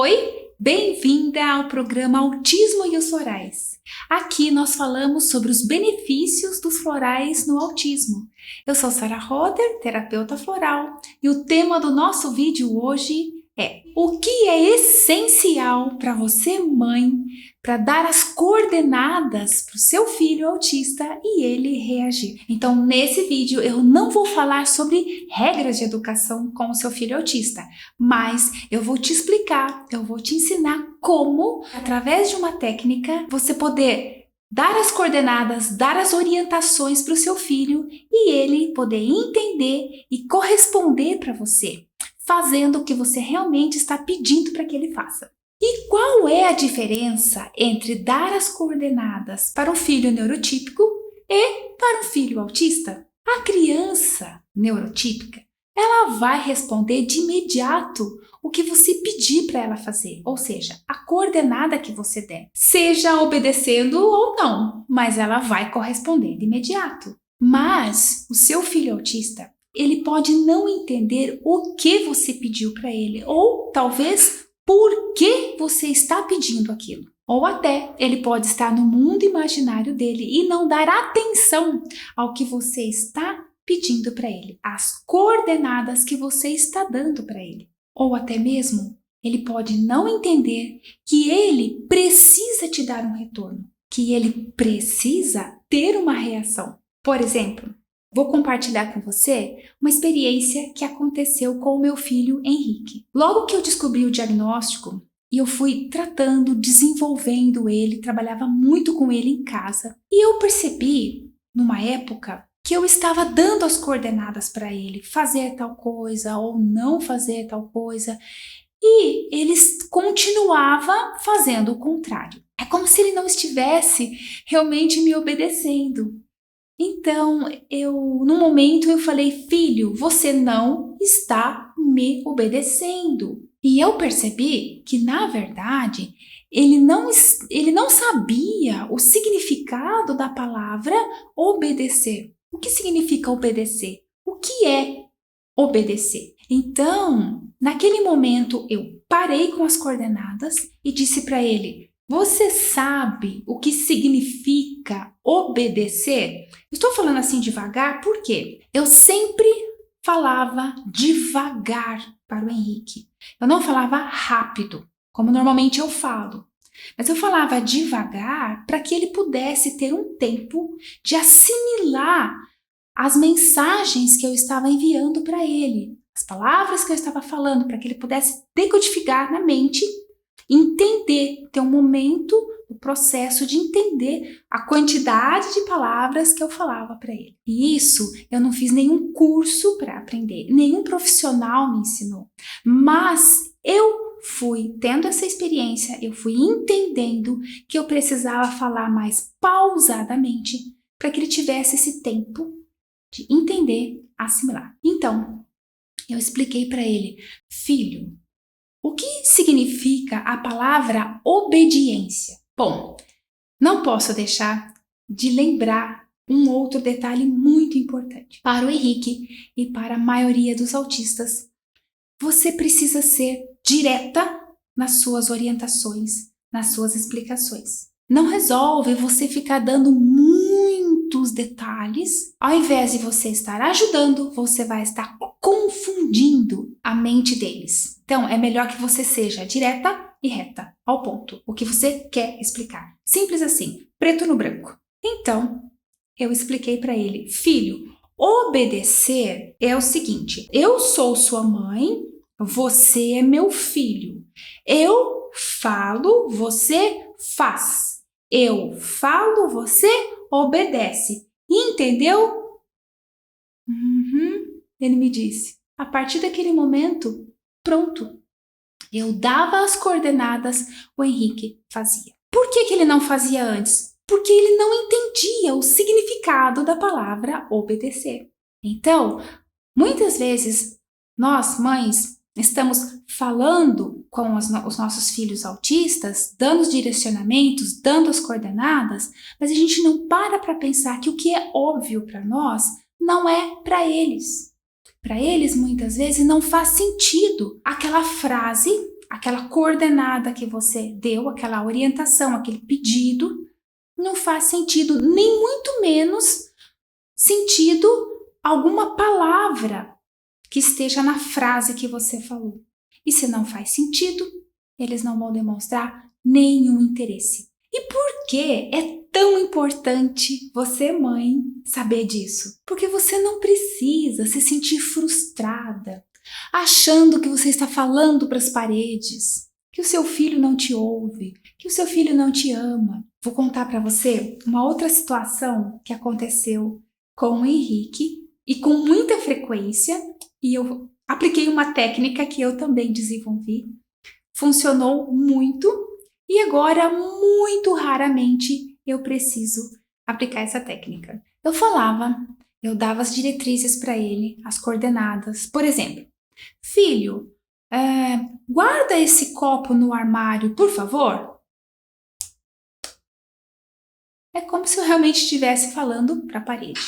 Oi, bem-vinda ao programa Autismo e os Florais. Aqui nós falamos sobre os benefícios dos florais no autismo. Eu sou Sara Roder, terapeuta floral, e o tema do nosso vídeo hoje é o que é essencial para você, mãe, para dar as coordenadas para o seu filho autista e ele reagir. Então, nesse vídeo, eu não vou falar sobre regras de educação com o seu filho autista, mas eu vou te explicar, eu vou te ensinar como, através de uma técnica, você poder dar as coordenadas, dar as orientações para o seu filho e ele poder entender e corresponder para você, fazendo o que você realmente está pedindo para que ele faça. E qual é a diferença entre dar as coordenadas para um filho neurotípico e para um filho autista? A criança neurotípica, ela vai responder de imediato o que você pedir para ela fazer, ou seja, a coordenada que você der, seja obedecendo ou não, mas ela vai corresponder de imediato. Mas o seu filho autista, ele pode não entender o que você pediu para ele, ou talvez por que você está pedindo aquilo. Ou até ele pode estar no mundo imaginário dele e não dar atenção ao que você está pedindo para ele, as coordenadas que você está dando para ele. Ou até mesmo ele pode não entender que ele precisa te dar um retorno, que ele precisa ter uma reação. Por exemplo, vou compartilhar com você uma experiência que aconteceu com o meu filho Henrique. Logo que eu descobri o diagnóstico e eu fui tratando, desenvolvendo ele, trabalhava muito com ele em casa. E eu percebi, numa época, que eu estava dando as coordenadas para ele, fazer tal coisa ou não fazer tal coisa. E ele continuava fazendo o contrário. É como se ele não estivesse realmente me obedecendo. Então, num momento eu falei, filho, você não está me obedecendo. E eu percebi que, na verdade, ele não sabia o significado da palavra obedecer. O que significa obedecer? O que é obedecer? Então, naquele momento, eu parei com as coordenadas e disse para ele, você sabe o que significa obedecer? Estou falando assim devagar porque eu sempre falava devagar para o Henrique. Eu não falava rápido, como normalmente eu falo. Mas eu falava devagar para que ele pudesse ter um tempo de assimilar as mensagens que eu estava enviando para ele, as palavras que eu estava falando, para que ele pudesse decodificar na mente, entender, ter um momento, o processo de entender a quantidade de palavras que eu falava para ele. E isso eu não fiz nenhum curso para aprender, nenhum profissional me ensinou, mas eu fui tendo essa experiência, eu fui entendendo que eu precisava falar mais pausadamente para que ele tivesse esse tempo de entender, assimilar. Então, eu expliquei para ele, filho, o que significa a palavra obediência? Bom, não posso deixar de lembrar um outro detalhe muito importante. Para o Henrique e para a maioria dos autistas, você precisa ser direta nas suas orientações, nas suas explicações. Não resolve você ficar dando muitos detalhes. Ao invés de você estar ajudando, você vai estar confundindo a mente deles. Então, é melhor que você seja direta e reta, ao ponto. O que você quer explicar. Simples assim, preto no branco. Então, eu expliquei para ele, filho, obedecer é o seguinte, eu sou sua mãe, você é meu filho. Eu falo, você faz. Eu falo, você obedece. Entendeu? Ele me disse. A partir daquele momento, pronto. Eu dava as coordenadas, o Henrique fazia. Por que ele não fazia antes? Porque ele não entendia o significado da palavra obedecer. Então, muitas vezes, nós, mães, estamos falando com os nossos filhos autistas, dando os direcionamentos, dando as coordenadas, mas a gente não para pensar que o que é óbvio para nós não é para eles. Para eles, muitas vezes, não faz sentido aquela frase aquela coordenada que você deu, aquela orientação, aquele pedido, não faz sentido, nem muito menos sentido alguma palavra que esteja na frase que você falou. E se não faz sentido, eles não vão demonstrar nenhum interesse. E por que é tão importante você, mãe, saber disso? Porque você não precisa se sentir frustrada, achando que você está falando para as paredes, que o seu filho não te ouve, que o seu filho não te ama. Vou contar para você uma outra situação que aconteceu com o Henrique e com muita frequência, e eu apliquei uma técnica que eu também desenvolvi. Funcionou muito e agora, muito raramente, eu preciso aplicar essa técnica. Eu dava as diretrizes para ele, as coordenadas. Por exemplo, filho, guarda esse copo no armário, por favor. É como se eu realmente estivesse falando para a parede.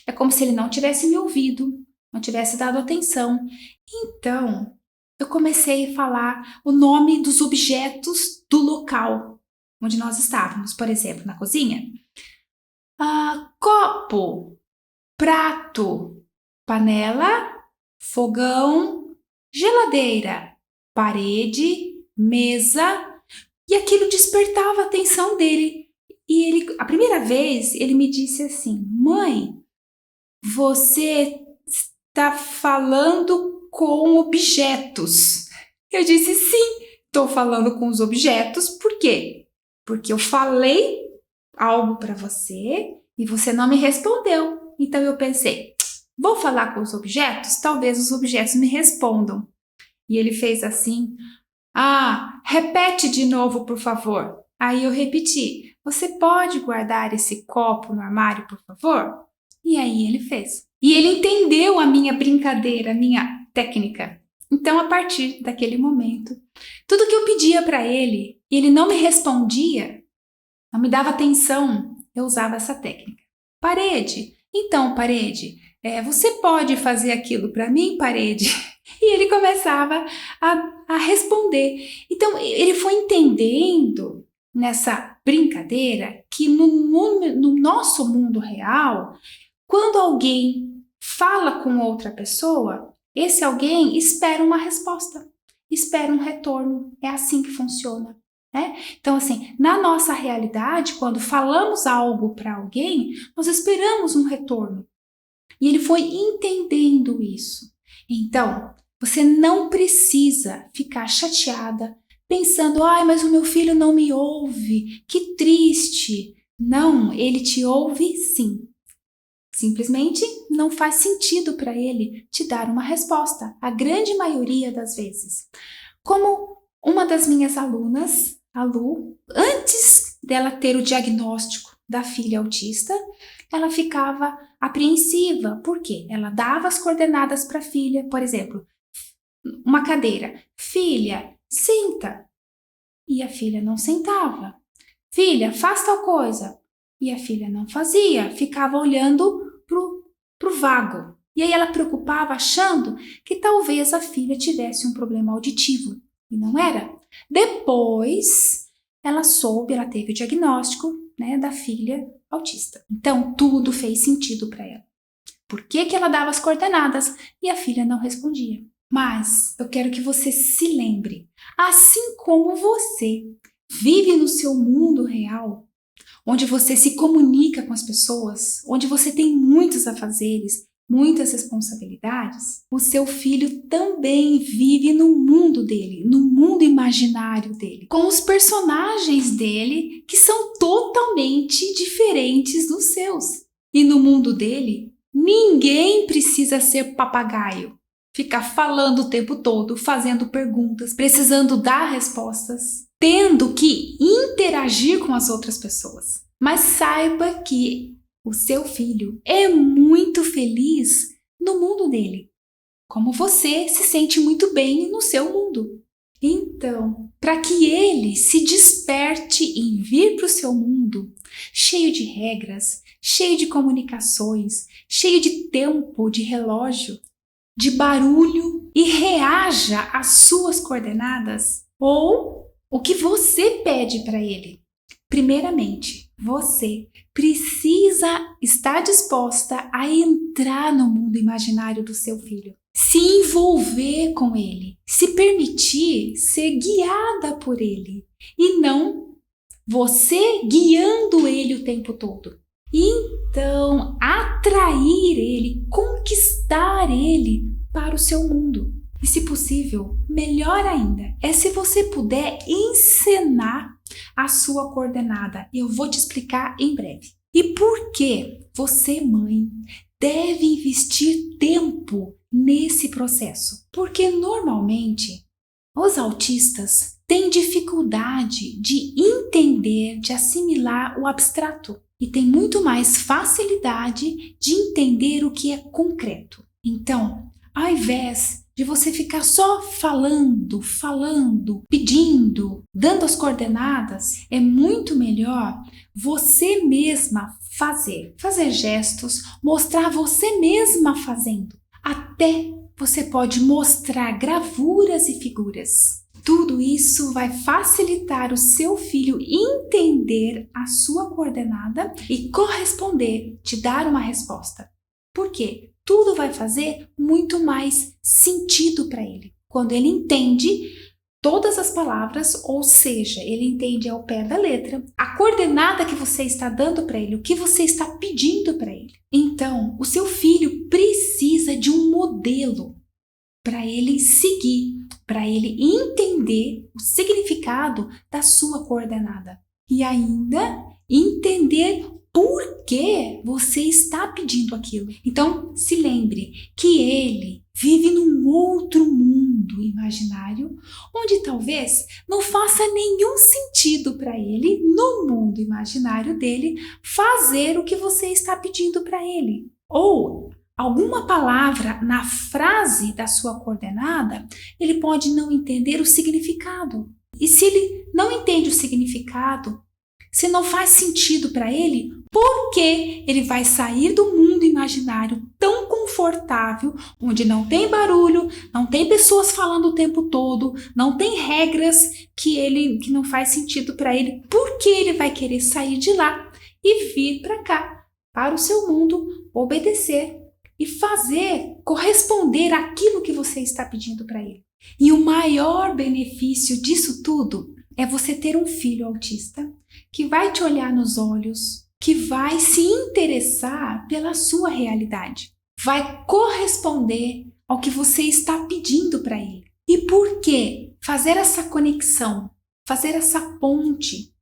É como se ele não tivesse me ouvido, não tivesse dado atenção. Então, eu comecei a falar o nome dos objetos do local onde nós estávamos. Por exemplo, na cozinha. Copo, prato, panela, fogão, geladeira, parede, mesa. E aquilo despertava a atenção dele. E ele, a primeira vez, ele me disse assim: mãe, você está falando com objetos. Eu disse: sim, estou falando com os objetos. Por quê? Porque eu falei algo para você e você não me respondeu. Então eu pensei, vou falar com os objetos? Talvez os objetos me respondam. E ele fez assim: repete de novo, por favor. Aí eu repeti: você pode guardar esse copo no armário, por favor? E aí ele fez. E ele entendeu a minha brincadeira, a minha técnica. Então, a partir daquele momento, tudo que eu pedia para ele, e ele não me respondia, não me dava atenção, eu usava essa técnica. Parede. Então, parede, você pode fazer aquilo para mim, parede? E ele começava a responder. Então, ele foi entendendo nessa brincadeira que no nosso mundo real, quando alguém fala com outra pessoa, esse alguém espera uma resposta, espera um retorno. É assim que funciona, né? Então, assim, na nossa realidade, quando falamos algo para alguém, nós esperamos um retorno. E ele foi entendendo isso. Então, você não precisa ficar chateada, pensando: mas o meu filho não me ouve, que triste. Não, ele te ouve sim. Simplesmente não faz sentido para ele te dar uma resposta, a grande maioria das vezes. Como uma das minhas alunas, a Lu, antes dela ter o diagnóstico da filha autista, ela ficava apreensiva. Por quê? Ela dava as coordenadas para a filha, por exemplo, uma cadeira. Filha, senta. E a filha não sentava. Filha, faz tal coisa. E a filha não fazia, ficava olhando pro vago. E aí ela preocupava, achando que talvez a filha tivesse um problema auditivo. E não era. Depois, ela teve o diagnóstico, né, da filha autista. Então, tudo fez sentido para ela. Por que ela dava as coordenadas e a filha não respondia? Mas eu quero que você se lembre, assim como você vive no seu mundo real, onde você se comunica com as pessoas, onde você tem muitos afazeres, muitas responsabilidades, o seu filho também vive no mundo dele, no mundo imaginário dele, com os personagens dele que são totalmente diferentes dos seus. E no mundo dele, ninguém precisa ser papagaio, ficar falando o tempo todo, fazendo perguntas, precisando dar respostas, tendo que interagir com as outras pessoas. Mas saiba que o seu filho é muito feliz no mundo dele, como você se sente muito bem no seu mundo. Então, para que ele se desperte em vir para o seu mundo, cheio de regras, cheio de comunicações, cheio de tempo, de relógio, de barulho e reaja às suas coordenadas, ou o que você pede para ele. Primeiramente, você precisa estar disposta a entrar no mundo imaginário do seu filho, se envolver com ele, se permitir ser guiada por ele e não você guiando ele o tempo todo. Então, atrair ele, conquistar ele para o seu mundo. E se possível, melhor ainda, é se você puder encenar a sua coordenada. Eu vou te explicar em breve. E por que você, mãe, deve investir tempo nesse processo? Porque normalmente os autistas têm dificuldade de entender, de assimilar o abstrato e têm muito mais facilidade de entender o que é concreto. Então, ao invés de você ficar só falando, pedindo, dando as coordenadas, é muito melhor você mesma fazer gestos, mostrar você mesma fazendo. Até você pode mostrar gravuras e figuras. Tudo isso vai facilitar o seu filho entender a sua coordenada e corresponder, te dar uma resposta. Por quê? Tudo vai fazer muito mais sentido para ele. Quando ele entende todas as palavras, ou seja, ele entende ao pé da letra, a coordenada que você está dando para ele, o que você está pedindo para ele. Então, o seu filho precisa de um modelo para ele seguir, para ele entender o significado da sua coordenada. E ainda entender por que você está pedindo aquilo. Então, se lembre que ele vive num outro mundo imaginário, onde talvez não faça nenhum sentido para ele, no mundo imaginário dele, fazer o que você está pedindo para ele. Ou alguma palavra na frase da sua coordenada, ele pode não entender o significado. E se ele não entende o significado, se não faz sentido para ele, por que ele vai sair do mundo imaginário tão confortável, onde não tem barulho, não tem pessoas falando o tempo todo, não tem regras que não faz sentido para ele? Por que ele vai querer sair de lá e vir para cá, para o seu mundo, obedecer e corresponder àquilo que você está pedindo para ele? E o maior benefício disso tudo é você ter um filho autista que vai te olhar nos olhos, que vai se interessar pela sua realidade, vai corresponder ao que você está pedindo para ele. E por que fazer essa conexão, fazer essa ponte,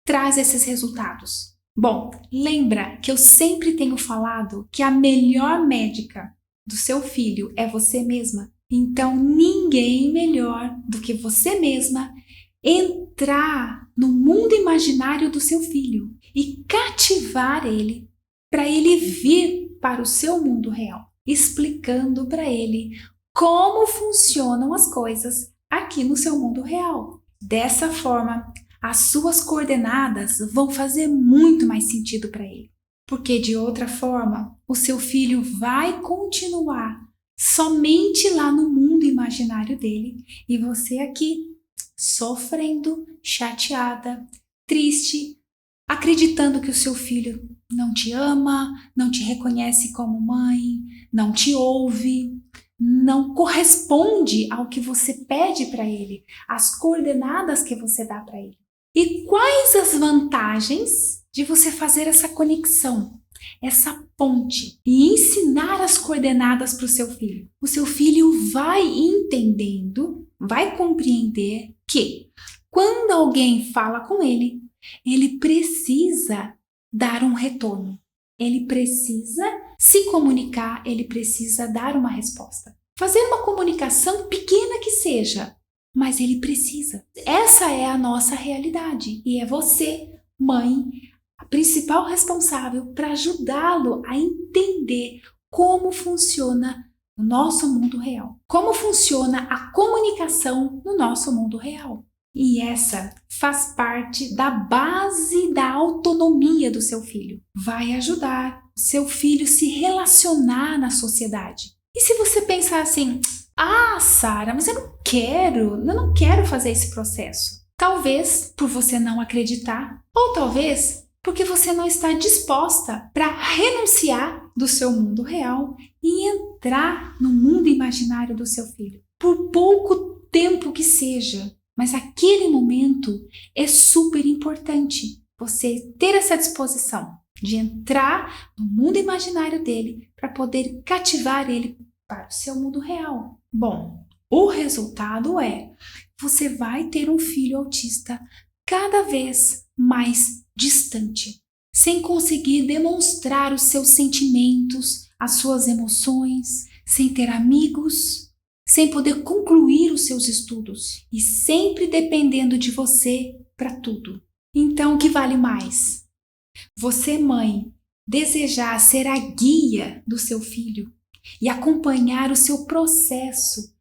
traz esses resultados? Bom, lembra que eu sempre tenho falado que a melhor médica do seu filho é você mesma? Então, ninguém melhor do que você mesma entrar no mundo imaginário do seu filho e cativar ele para ele vir para o seu mundo real, explicando para ele como funcionam as coisas aqui no seu mundo real. Dessa forma, as suas coordenadas vão fazer muito mais sentido para ele, porque de outra forma, o seu filho vai continuar somente lá no mundo imaginário dele e você aqui sofrendo, chateada, triste, acreditando que o seu filho não te ama, não te reconhece como mãe, não te ouve, não corresponde ao que você pede para ele, às coordenadas que você dá para ele. E quais as vantagens de você fazer essa conexão, essa ponte e ensinar as coordenadas para o seu filho? O seu filho vai entendendo, vai compreender que quando alguém fala com ele, ele precisa dar um retorno. Ele precisa se comunicar, ele precisa dar uma resposta. Fazer uma comunicação pequena que seja, mas ele precisa. Essa é a nossa realidade e é você, mãe, a principal responsável para ajudá-lo a entender como funciona o nosso mundo real. Como funciona a comunicação no nosso mundo real. E essa faz parte da base da autonomia do seu filho. Vai ajudar o seu filho a se relacionar na sociedade. E se você pensar assim, Sara, mas eu não quero fazer esse processo. Talvez por você não acreditar, ou talvez porque você não está disposta para renunciar do seu mundo real e entrar no mundo imaginário do seu filho. Por pouco tempo que seja, mas aquele momento é super importante você ter essa disposição de entrar no mundo imaginário dele para poder cativar ele para o seu mundo real. Bom, o resultado você vai ter um filho autista cada vez mais distante, sem conseguir demonstrar os seus sentimentos, as suas emoções, sem ter amigos, sem poder concluir os seus estudos e sempre dependendo de você para tudo. Então, o que vale mais? Você, mãe, desejar ser a guia do seu filho e acompanhar o seu processo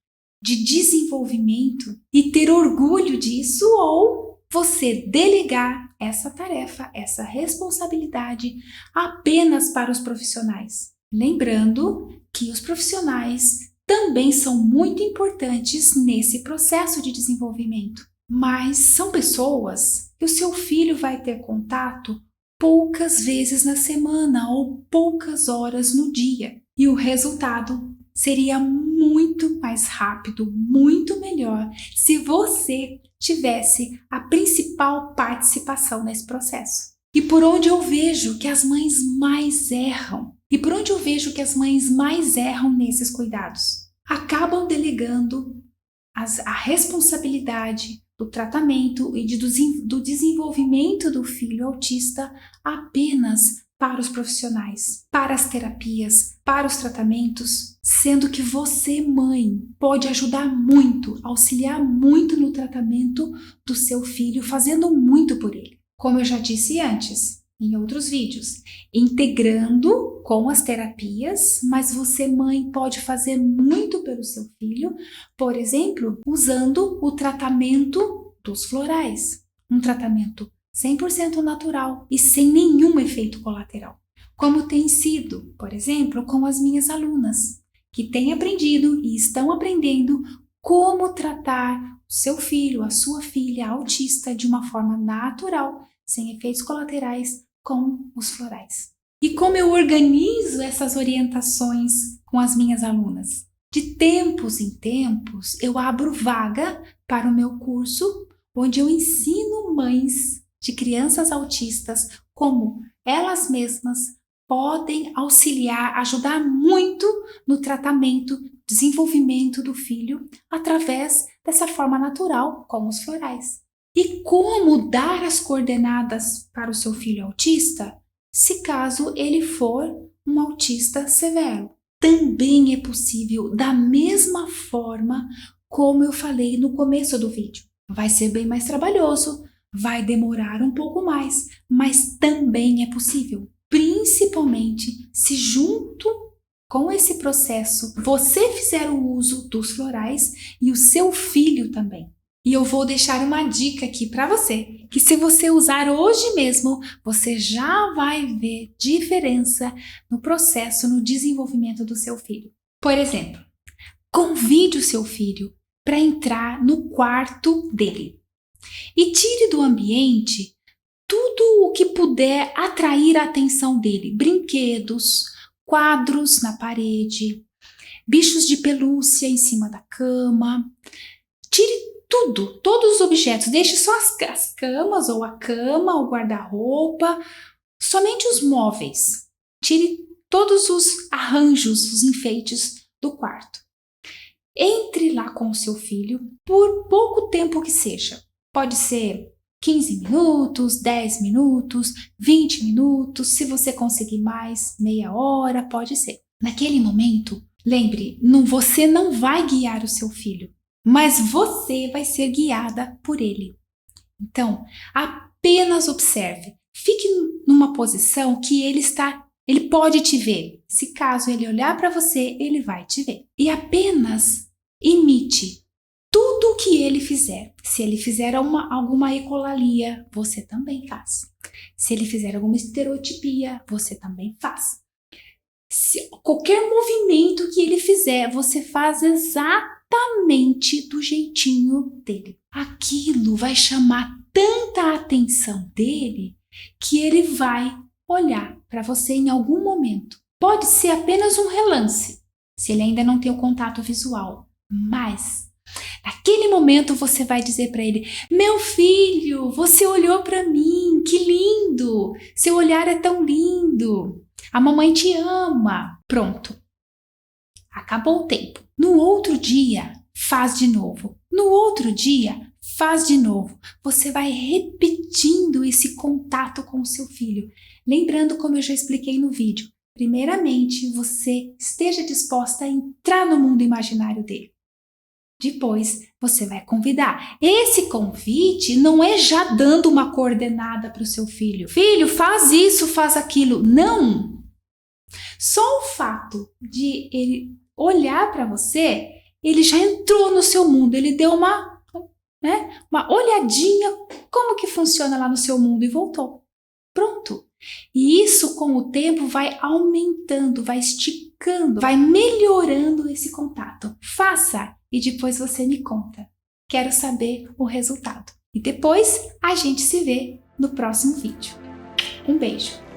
de desenvolvimento e ter orgulho disso, ou você delegar essa tarefa, essa responsabilidade apenas para os profissionais. Lembrando que os profissionais também são muito importantes nesse processo de desenvolvimento, mas são pessoas que o seu filho vai ter contato poucas vezes na semana ou poucas horas no dia. E o resultado seria muito mais rápido, muito melhor se você tivesse a principal participação nesse processo. E por onde eu vejo que as mães mais erram? E por onde eu vejo que as mães mais erram nesses cuidados? Acabam delegando a responsabilidade do tratamento e do desenvolvimento do filho autista apenas para os profissionais, para as terapias, para os tratamentos, sendo que você, mãe, pode ajudar muito, auxiliar muito no tratamento do seu filho, fazendo muito por ele. Como eu já disse antes, em outros vídeos, integrando com as terapias, mas você, mãe, pode fazer muito pelo seu filho, por exemplo, usando o tratamento dos florais, um tratamento 100% natural e sem nenhum efeito colateral, como tem sido, por exemplo, com as minhas alunas, que têm aprendido e estão aprendendo como tratar o seu filho, a sua filha autista de uma forma natural, sem efeitos colaterais, com os florais. E como eu organizo essas orientações com as minhas alunas? De tempos em tempos, eu abro vaga para o meu curso, onde eu ensino mães de crianças autistas como elas mesmas podem auxiliar, ajudar muito no tratamento, desenvolvimento do filho através dessa forma natural, com os florais. E como dar as coordenadas para o seu filho autista, se caso ele for um autista severo? Também é possível, da mesma forma como eu falei no começo do vídeo. Vai ser bem mais trabalhoso, vai demorar um pouco mais, mas também é possível. Principalmente se junto com esse processo você fizer o uso dos florais e o seu filho também. E eu vou deixar uma dica aqui para você, que se você usar hoje mesmo, você já vai ver diferença no processo, no desenvolvimento do seu filho. Por exemplo, convide o seu filho para entrar no quarto dele e tire do ambiente tudo o que puder atrair a atenção dele. Brinquedos, quadros na parede, bichos de pelúcia em cima da cama. Tire tudo, todos os objetos, deixe só as camas ou a cama, o guarda-roupa, somente os móveis. Tire todos os arranjos, os enfeites do quarto. Entre lá com o seu filho por pouco tempo que seja. Pode ser 15 minutos, 10 minutos, 20 minutos, se você conseguir mais, meia hora, pode ser. Naquele momento, lembre, você não vai guiar o seu filho, mas você vai ser guiada por ele. Então, apenas observe. Fique numa posição que ele pode te ver. Se caso ele olhar para você, ele vai te ver. E apenas imite tudo o que ele fizer. Se ele fizer alguma ecolalia, você também faz. Se ele fizer alguma estereotipia, você também faz. Qualquer movimento que ele fizer, você faz exatamente do jeitinho dele. Aquilo vai chamar tanta atenção dele que ele vai olhar para você em algum momento. Pode ser apenas um relance, se ele ainda não tem o contato visual, mas naquele momento você vai dizer para ele: meu filho, você olhou para mim, que lindo, seu olhar é tão lindo, a mamãe te ama. Pronto, acabou o tempo. No outro dia, faz de novo. No outro dia, faz de novo. Você vai repetindo esse contato com o seu filho. Lembrando, como eu já expliquei no vídeo, primeiramente, você esteja disposta a entrar no mundo imaginário dele. Depois, você vai convidar. Esse convite não é já dando uma coordenada para o seu filho. Filho, faz isso, faz aquilo. Não! Só o fato de ele olhar para você, ele já entrou no seu mundo, ele deu uma olhadinha como que funciona lá no seu mundo e voltou. Pronto. E isso, com o tempo, vai aumentando, vai esticando, vai melhorando esse contato. Faça e depois você me conta. Quero saber o resultado. E depois a gente se vê no próximo vídeo. Um beijo!